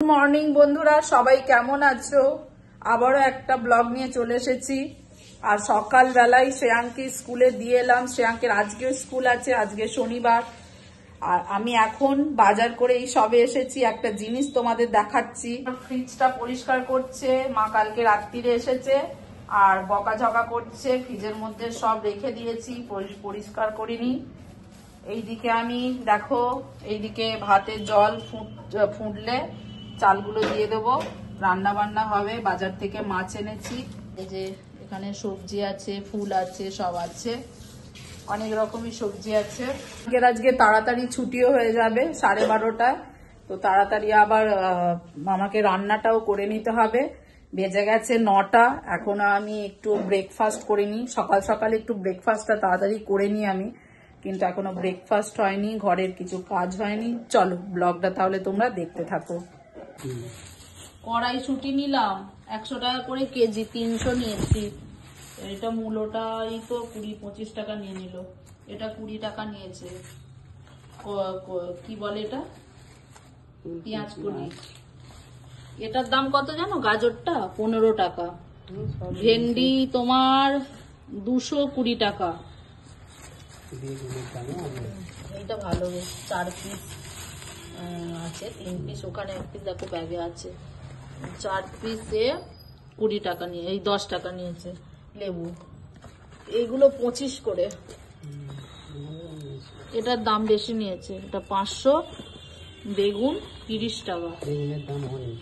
Good morning বন্ধুরা, সবাই কেমন আছো? আবারও একটা ব্লগ নিয়ে চলে এসেছি। আর সকালবেলায় শ্রেয়াঙ্ককে স্কুলে দিয়ে এলাম। শ্রেয়াঙ্কের আজকেও স্কুল আছে, আজকে শনিবার। আর আমি এখন বাজার করে এই সবে এসেছি। একটা জিনিস তোমাদের দেখাচ্ছি। ফ্রিজটা পরিষ্কার করছে মা, কালকে রাত্রিরে এসেছে আর বকাঝকা করছে। ফ্রিজের মধ্যে সব রেখে দিয়েছি, পরিষ্কার করিনি। এইদিকে আমি দেখো, এইদিকে ভাতের জল ফুটলে চালগুলো দিয়ে দেবো, রান্না বান্না হবে। বাজার থেকে মাছ এনেছি, এই যে এখানে সবজি আছে, ফুল আছে, সব আছে, অনেক রকমই সবজি আছে। আজকে তাড়াতাড়ি ছুটিও হয়ে যাবে 12:30টায়, তো তাড়াতাড়ি আবার আমাকে রান্নাটাও করে নিতে হবে। বেজে গেছে 9টা, এখনো আমি একটু ব্রেকফাস্ট করিনি। সকাল সকাল একটু ব্রেকফাস্টটা তাড়াতাড়ি করে নিই আমি, কিন্তু এখনো ব্রেকফাস্ট হয়নি, ঘরের কিছু কাজ হয়নি। চলো ব্লগটা তাহলে তোমরা দেখতে থাকো। কড়াইশুঁটি নিলাম 100 টাকা করে কেজি, 300 নিয়েছি। এটা মূলোটাই তো 20-25 টাকা নিয়ে নিল। এটা 20 টাকা নিয়েছে। কি বলে এটা, পেঁয়াজ কলি। এটার দাম কত জানো? গাজরটা 15 টাকা। ভেন্ডি তোমার 220 টাকা। এইটা ভালো, 4 পিস আছে, 3 পিস ওখানে, 1 পিস দেখো ব্যাগে আছে। 4 পিসে 20 টাকা নিয়ে, এই 10 টাকা নিয়েছে। লেবু এইগুলো 25 করে। এটার দাম বেশি নিয়েছে, এটা 500। বেগুন 30 টাকা। বেগুনের দাম অনেক,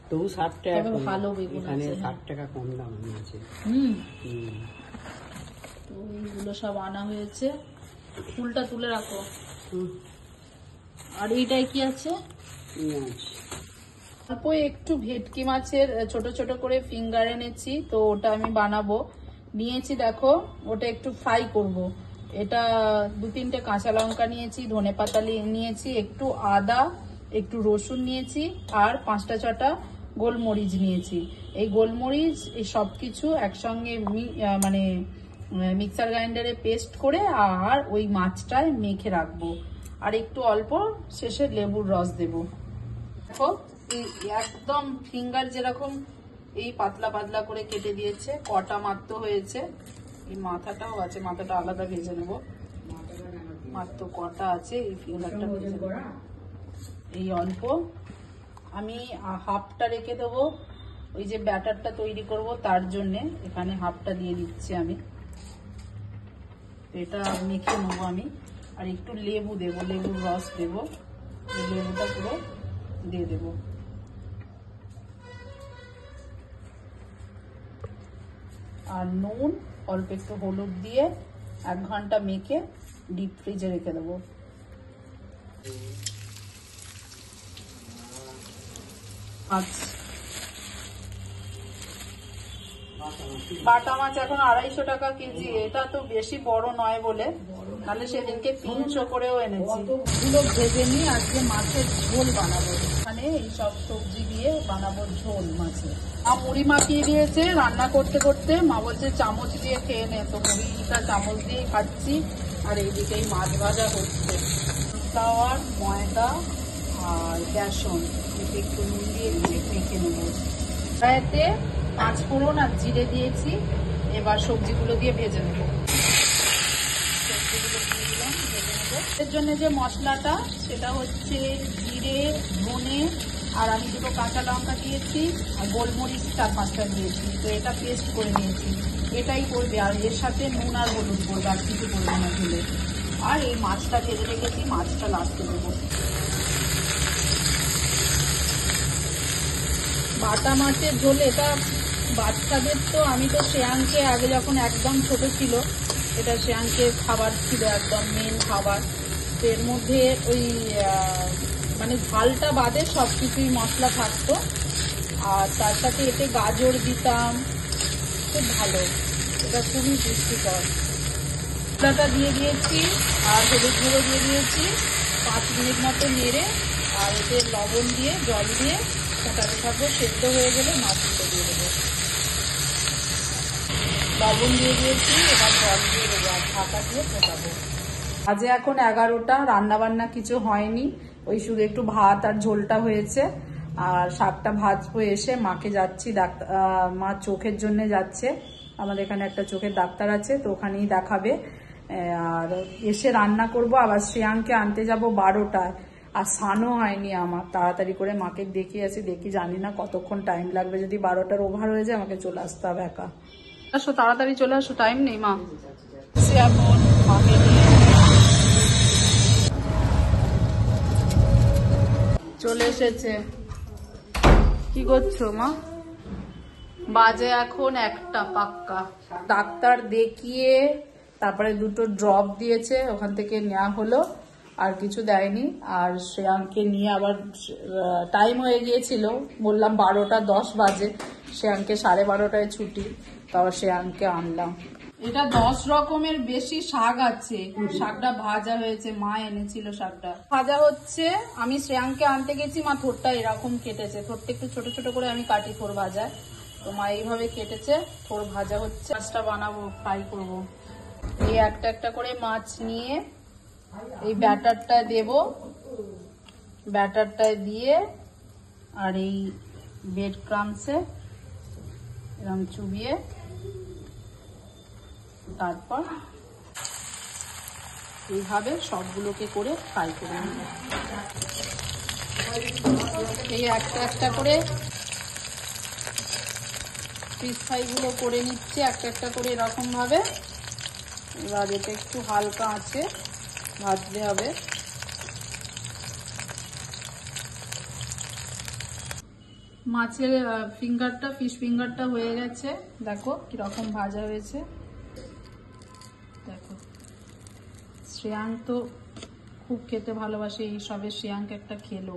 তবু 60 টাকা ভালো বেগুন আছে, 60 টাকা কম দাম নিয়েছে। তো এইগুলো সব আনা হয়েছে। ফুলটা তুলে রাখো। আর এইটাই কি আছে? অল্প একটু ভেটকি মাছের ছোট ছোট করে ফিঙ্গার এনেছি, তো ওটা আমি বানাবো। নিয়েছি দেখো, ওটা একটু ফ্রাই করব। এটা 2-3টে কাঁচা লঙ্কা নিয়েছি, ধনেপাতা নিয়েছি, একটু আদা, একটু রসুন নিয়েছি, আর 5টা-6টা গোলমরিচ নিয়েছি। এই গোলমরিচ এই সব কিছু একসঙ্গে মানে মিক্সার গ্রাইন্ডারে পেস্ট করে আর ওই মাছটায় মেখে রাখবো। আর একটু অল্প শেষে লেবুর রস দেব। দেখো একদম ফিঙ্গার যেরকম এই পাতলা পাতলা করে কেটে দিয়েছে। কটা মাত্র হয়েছে, এই মাথাটাও আছে, মাথাটা আলাদা ভেজে নেব। মাত্র কটা আছে, এই ফিঙ্গারটা ভেজে নেব। এই অল্প আমি হাফটা রেখে দেবো, ওই যে ব্যাটারটা তৈরি করব তার জন্যে। এখানে হাফটা দিয়ে দিচ্ছি আমি, এটা মেখে নেবো আমি। আর একটু লেবু দেবো, লেবুর রস দেবো, লেবুটা পুরো দিয়ে দেবো। আর নুন, অল্প একটু হলুদ দিয়ে 1 ঘন্টা মেখে ডিপ ফ্রিজে রেখে দেবো। বাটা মাছ এখন 250 টাকা কেজি। এটা তো বেশি বড় নয় বলে, তাহলে সেদিনকে 300 করেও এনেছি। এগুলো ভেজে নিয়ে আজকে মাছের ঝোল বানাবো। এখানে এই সব সবজি দিয়ে বানাবো ঝোল মাছের। মা মুড়ি মাখিয়ে দিয়েছে রান্না করতে করতে। মা বলছে চামচ দিয়ে খেয়ে নে, তো মুড়িটা চামচ দিয়ে খাচ্ছি। আর এইদিকে মাছ ভাজা হচ্ছে। ফ্লাওয়ার, ময়দা আর বেসন, এতে একটু নুন দিয়ে মেখে নেবো। কড়াইতে 5 ফোড়ন আর জিরে দিয়েছি। এবার সবজিগুলো দিয়ে ভেজে নেব। সবজিগুলো দিয়ে দিলাম, ভেজে নেব। এর জন্য যে মশলাটা, সেটা হচ্ছে জিরে, ধনে, আর আমি 2টো কাঁচা লঙ্কা দিয়েছি, আর গোলমরিচ 4-5টা দিয়েছি। তো এটা পেস্ট করে নিয়েছি, এটাই করবে। আর এর সাথে নুন আর হলুদ করবে, আর কিছু করবে না ঝোলে। আর এই মাছটা ভেজে রেখেছি, মাছটা লাস্টে দেবো। বাটা মাছের ঝোল এটা বাচ্চাদের, তো আমি তো শ্রেয়াঙ্কে আগে যখন একদম ছোট ছিল, এটা শ্রেয়াঙ্কের খাবার ছিল, একদম মেন খাবার। তো এর মধ্যে ওই মানে ঝালটা বাদে সব কিছুই মশলা থাকতো। আর তার সাথে এতে গাজর দিতাম, খুব ভালো, এটা খুবই পুষ্টিকর। মশলাটা দিয়ে দিয়েছি আর হলুদ গুঁড়ো দিয়ে দিয়েছি। 5 মিনিট মতো নেড়ে আর এতে লবণ দিয়ে জল দিয়ে ফোটাতে থাকবো। সেদ্ধ হয়ে গেলে মাছগুলো দিয়ে দেবো। লবণ দিয়ে দিয়েছি, এবার জল দিয়ে দেবো আর ঢাকা দিয়ে ফোটাবো। আজকে এখন 11টা, রান্না বান্না কিছু হয়নি, ওই শুধু একটু ভাত আর ঝোলটা হয়েছে। আর শাকটা ভাজবো, এসে মাকে যাচ্ছি ডাক্তার, মা চোখের জন্য যাচ্ছে, আমাদের এখানে একটা চোখের ডাক্তার আছে, তো ওখানেই দেখাবে। আর এসে রান্না করব, আবার শ্রেয়াংকে আনতে যাব 12টায়, আর স্নানও হয়নি আমার, তাড়াতাড়ি করে মাকে দেখিয়ে আসি, দেখি জানি না কতক্ষণ টাইম লাগবে, যদি 12টার ওভার হয়ে যায় আমাকে চলে আসতে হবে একা। আসো তাড়াতাড়ি চলে আসো, টাইম নেই মা। এখন মাকে নিয়ে চলে এসেছে। কি করছো মা? বাজে এখন 1টা পাক্কা। ডাক্তার দেখিয়ে তারপরে 2টো ড্রপ দিয়েছে, ওখান থেকে নেওয়া হলো, আর কিছু দেয়নি। আর শ্রেয়াংকে নিয়ে আবার টাইম হয়ে গিয়েছিল, বললাম 12:10 বাজে, শ্রেয়াংকে 12:30টায় ছুটি, তাও শ্রেয়াংকে আনলাম। এটা 10 রকমের বেশি শাক আছে, শাকটা ভাজা হয়েছে, মা এনেছিল শাকটা ভাজা হচ্ছে। আমি শ্রেয়াংকে আনতে গেছি, মা থোরটা এরকম কেটেছে, থোরটা একটু ছোট ছোট করে আমি কাটি থোর ভাজায়, তো মা এইভাবে কেটেছে, থোর ভাজা হচ্ছে। মাছটা বানাবো, ফ্রাই করব। এই একটা একটা করে মাছ নিয়ে এই ব্যাটারটা দেব, ব্যাটারটা দিয়ে আর এই ব্রেড ক্রাম্বসে এরকম চুবিয়ে তারপর এইভাবে সবগুলোকে করে ফ্রাই করে নেব। এই একটা একটা করে ফিশ ফ্রাইগুলো করে নিচ্ছে, একটা একটা করে এরকম ভাবে। এবার এটা একটু হালকা আঁচে ভাজতে হবে। মাছের ফিঙ্গারটা, ফিশ ফিঙ্গারটা হয়ে গেছে, দেখো কিরকম ভাজা হয়েছে। দেখো শ্রেয়াং তো খুব খেতে ভালোবাসে, এই সবে শ্রেয়াংকে একটা খেলো।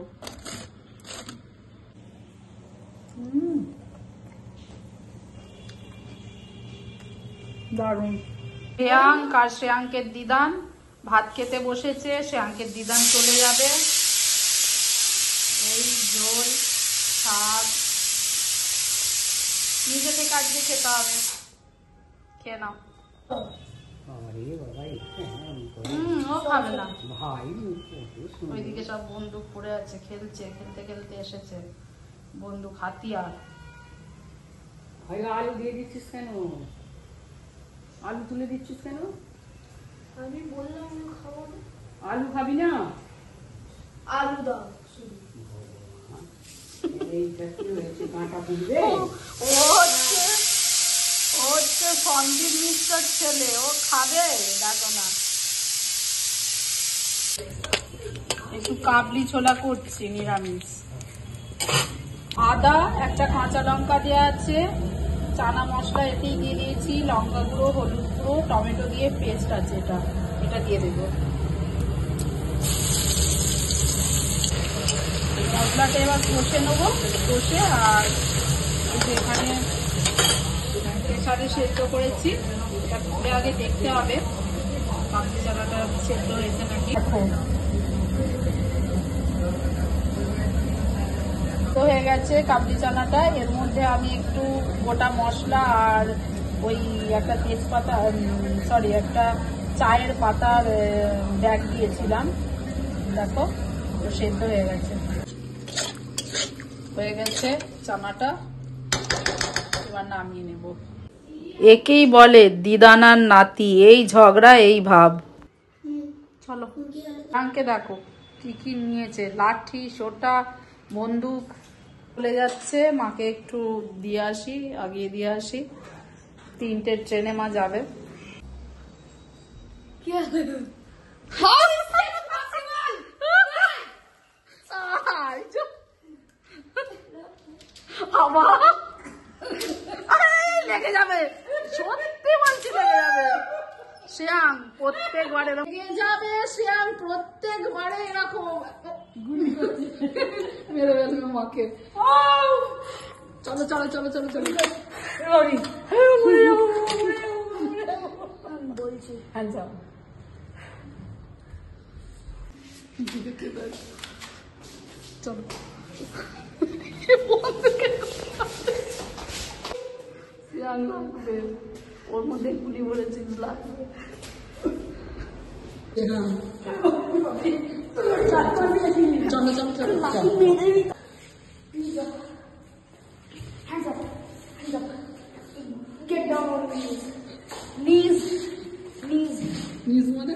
দারুণ। শ্রেয়াং আর শ্রেয়াংকের দিদান ভাত খেতে বসেছে, শ্রেয়াংকের দিদান চলে যাবে। এই ঝোল, শাক, নিজেকে কাজে খেতে হবে, খেয়ে নাও। ও খাবে না, ওইদিকে সব বন্দুক পড়ে আছে, খেলছে, খেলতে খেলতে এসেছে বন্দুক হাতিয়ার। আলু দিয়ে দিচ্ছিস কেন? আলু তুলে দিচ্ছিস কেন? আমি বললাম খাবো না। আলু খাবি না? আলু দাও। এইটা কি হয়েছে? কাঁটা পুড়বে? ও হচ্ছে সন্দীপ মিশ্রের ছেলে, ও খাবে, দেখো না। একটু কাবলি ছোলা করছি নিরামিষ। আদা, একটা কাঁচা লঙ্কা দেওয়া আছে, চানা মশলা এতেই দিয়ে দিয়েছি, লঙ্কা গুঁড়ো, হলুদ গুঁড়ো, টমেটো দিয়ে পেস্ট আছে, এটা দিয়ে দেবো। মশলাটা এবার কষে নেবো, কষে আর এখানে প্রেসারে সেদ্ধ করেছি, এটা খুলে আগে দেখতে হবে কাবলি চানাটা সেদ্ধ হয়েছে নাকি। তো হয়ে গেছে কাবলি চানাটা। এর মধ্যে আমি একটু গোটা মশলা আর ওই একটা তেজপাতা, সরি একটা চায়ের পাতার ব্যাগ দিয়েছিলাম, দেখো তো সেদ্ধ হয়ে গেছে। হয়ে গেছে চানাটা, এবার নামিয়ে নেব। একেই বলে দিদানার নাতি, এই ঝগড়া এই ভাব। চলো আঙ্কে দেখো কি কি নিয়েছে, লাঠি, সোটা, বন্দুক। চলে যাচ্ছে, মাকে একটু দিয়ে আসি, আগিয়ে দিয়ে আসি, 3টে ট্রেনে মা যাবে। লেগে যাবে, সত্যি বলছি লেগে যাবে। শ্রেয়াং প্রত্যেকবারে লেগে যাবে, শ্রেয়াং প্রত্যেকবারে এরকম মেরে ফেলবে মাকে। চলো চলো চলো চলো চলো বলছি হ্যাঁ যাও। চলো ওর মধ্যে গুলি ভরেছিল, লাগবে। চলো চলো চলো Hands up. Hands up. Get down on knees. Knees. Knees. News মানে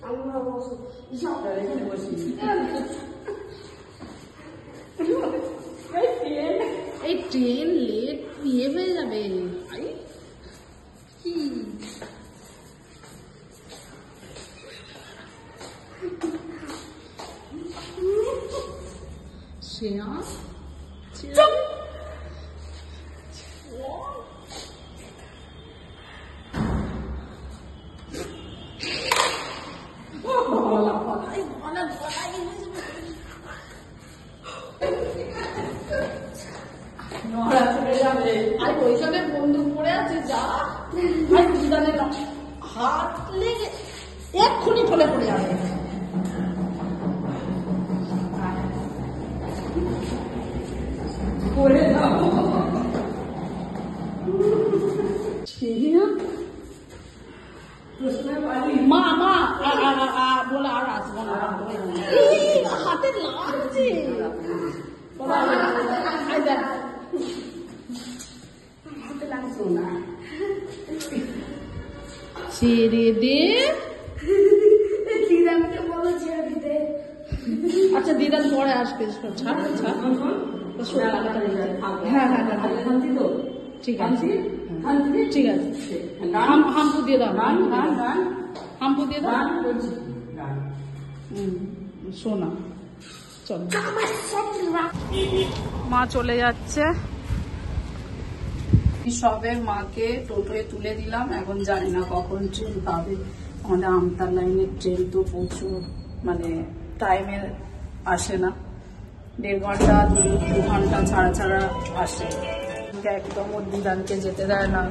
I'm gonna also. Jump. এখানে বসি এই ট্রেন লেট ইয়ে হয়ে যাবে আই কি শ্রেয়া ওইখানে বন্দুক পড়ে আছে যা ভাই দিদানের হাত লেগে এক্ষুনি ঠলে পড়ে যাবে করে দাও মা মা বলে আর আসবো না হাতে লাগছে ছেড়ে দে দিদাকে বলো ছেড়ে দিতে। আচ্ছা দিদার পরে আসবে ছাড় ছাড় হ্যাঁ হ্যাঁ হ্যাঁ ঠিক আছে ঠিক আছে হাম্পু দিয়ে দাও হাম্পু দিয়ে দাও শোনা চলো মা চলে যাচ্ছে সবে মাকে টোটোয় তুলে দিলাম এখন জানি না কখন ট্রেন পাবে আমাদের আমতার লাইনের ট্রেন তো প্রচুর মানে টাইমে আসে না 1.5 ঘন্টা 2 ঘন্টা ছাড়া ছাড়া আসে একদম ওর দিদানকে যেতে দেয় না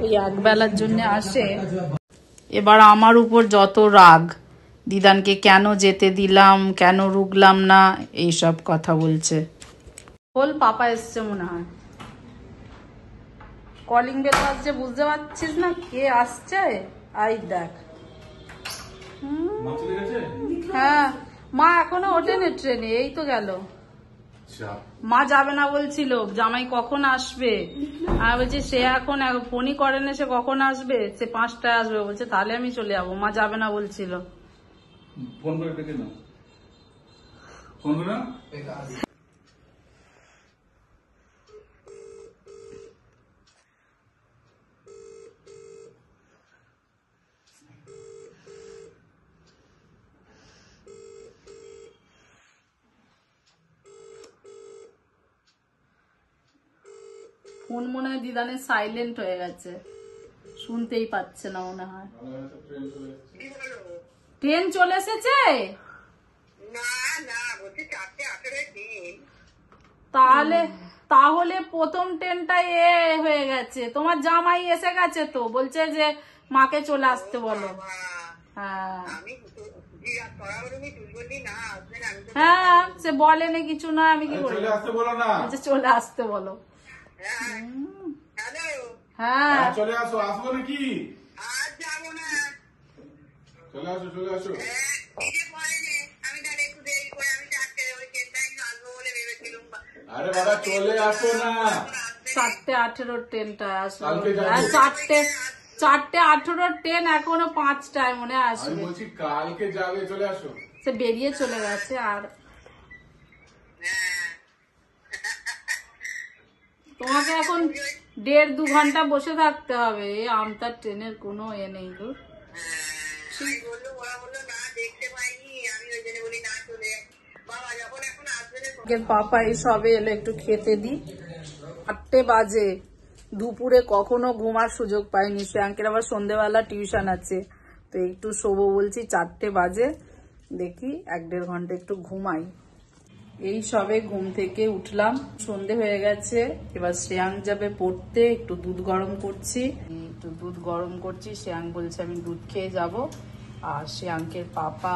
ওই একবেলার জন্য আসে এবার আমার উপর যত রাগ দিদানকে কেন যেতে দিলাম কেন রুকলাম না এইসব কথা বলছে বল পাপা এসছে মনে হয় কলিং বেল বাজছে বুঝতে পারছিস না কে আসছে আই দেখ হ্যাঁ মা এখনো ওঠেনি ট্রেনে এই তো গেল মা যাবে না বলছিল জামাই কখন আসবে আর বলছে সে এখন ফোনই করে না সে কখন আসবে সে 5টায় আসবে বলছে তাহলে আমি চলে যাবো মা যাবে না বলছিল ফোন করে ডেকে নাও ফোন করে না ফোন মনে হয় দিদানের সাইলেন্ট হয়ে গেছে শুনতেই পাচ্ছে না মনে হয় ট্রেন চলে এসেছে তাহলে প্রথম ট্রেনটা হয়ে গেছে তোমার জামাই এসে গেছে তো বলছে যে মাকে চলে আসতে বলো হ্যাঁ হ্যাঁ সে বলেনি কিছু না আমি কি বলি চলে আসতে বলো হ্যাঁ চলে আসো আসবো নাকি চলে আসো চলে আসো আরে বাবা চলে আসো না 4:18 ট্রেনটা আসবে 4:18 ট্রেন এখনো 5টায় মনে আসবে আমি বলছি কালকে যাবে চলে আসো সে বেরিয়ে চলে গেছে আর তোমাকে এখন 1.5-2 ঘন্টা বসে থাকতে হবে আমতার ট্রেনের কোনো নেই তো পাপা এই সবে এলো একটু খেতে দি 8টে বাজে দুপুরে কখনো ঘুমার সুযোগ পাইনি শ্রেয়াঙ্কের আবার সন্ধ্যেবেলা টিউশন আছে তো একটু শোবো বলছি 4টে বাজে দেখি 1-1.5 ঘন্টা একটু ঘুমাই এই সবে ঘুম থেকে উঠলাম সন্ধে হয়ে গেছে এবার শ্রেয়াঙ্ক যাবে পড়তে একটু দুধ গরম করছি শ্রেয়াঙ্ক বলছে আমি দুধ খেয়ে যাব আর শ্রেয়াঙ্কের পাপা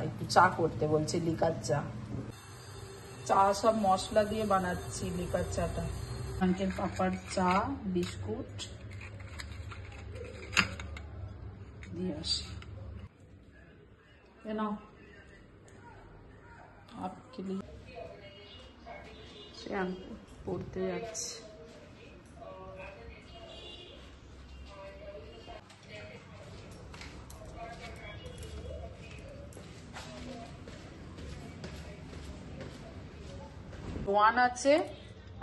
একটু চা করতে বলছে লিকার চা সব মশলা দিয়ে বানাচ্ছি লিকার চাটা শ্রেয়াঙ্কের পাপার চা বিস্কুট দিয়ে আসি নাও आपके लिए শ্রেয়াঙ্ক পড়তে যাচ্ছে। জোয়ান আছে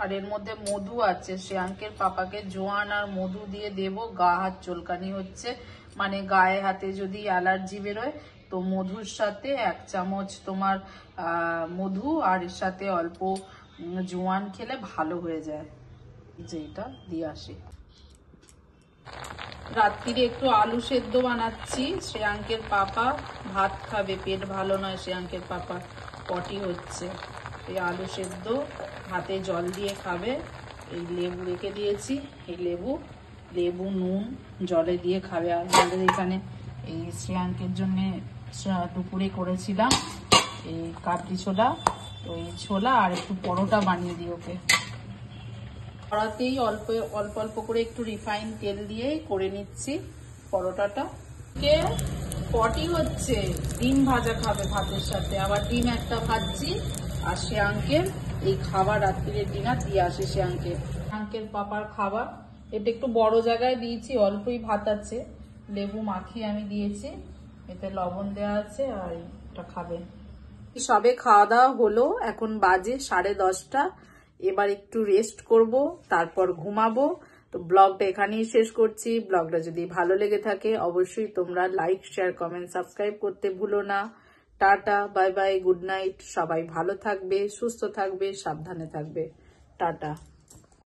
আর এর মধ্যে মধু আছে। শ্রেয়াঙ্কের পাপাকে জোয়ান আর মধু দিয়ে দেব। গা হাত চুলকানি হচ্ছে, মানে গায়ে হাতে যদি অ্যালার্জি বেরোয় তো মধুর সাথে 1 চামচ তোমার মধু আর এর সাথে অল্প জোয়ান খেলে ভালো হয়ে যায়। যেটা দিয়ে আসি। রাত্রিরে একটু আলু সেদ্ধ বানাচ্ছি। শ্রেয়াঙ্কের পাপা ভাত খাবে, পেট ভালো নয় শ্রেয়াঙ্কের পাপা, পটি হচ্ছে। এই আলু সেদ্ধ ভাতে জল দিয়ে খাবে। এই লেবু রেখে দিয়েছি, এই লেবু নুন জলে দিয়ে খাবে। আর আমাদের এখানে এই শ্রেয়াঙ্কের জন্য দুপুরে করেছিলাম এই কাবলি ছোলা, ওই ছোলা আর একটু পরোটা বানিয়ে দিই ওকে। কড়াতেই অল্প অল্প অল্প করে একটু রিফাইন তেল দিয়ে করে নিচ্ছি পরোটাটা। পটি হচ্ছে, ডিম ভাজা খাবে ভাতের সাথে, আবার ডিম একটা ভাজছি। আর শ্রেয়াঙ্কের এই খাবার রাত্রির ডিনার দিয়ে আসে শ্রেয়াঙ্কের পাপার খাবার। এটা একটু বড় জায়গায় দিয়েছি, অল্পই ভাত আছে, লেবু মাখিয়ে আমি দিয়েছি, এতে লবণ দেওয়া আছে। আর এটা খাবে। সবে খাওয়া দাওয়া হলো, এখন বাজে 10:30। এবার একটু রেস্ট করব, তারপর ঘুমাবো। তো ব্লগটা এখানেই শেষ করছি। ব্লগটা যদি ভালো লেগে থাকে অবশ্যই তোমরা লাইক, শেয়ার, কমেন্ট, সাবস্ক্রাইব করতে ভুলো না। Tata, bye bye, good night. সবাই ভালো থাকবে, সুস্থ থাকবে, সাবধানে থাকবে। টাটা।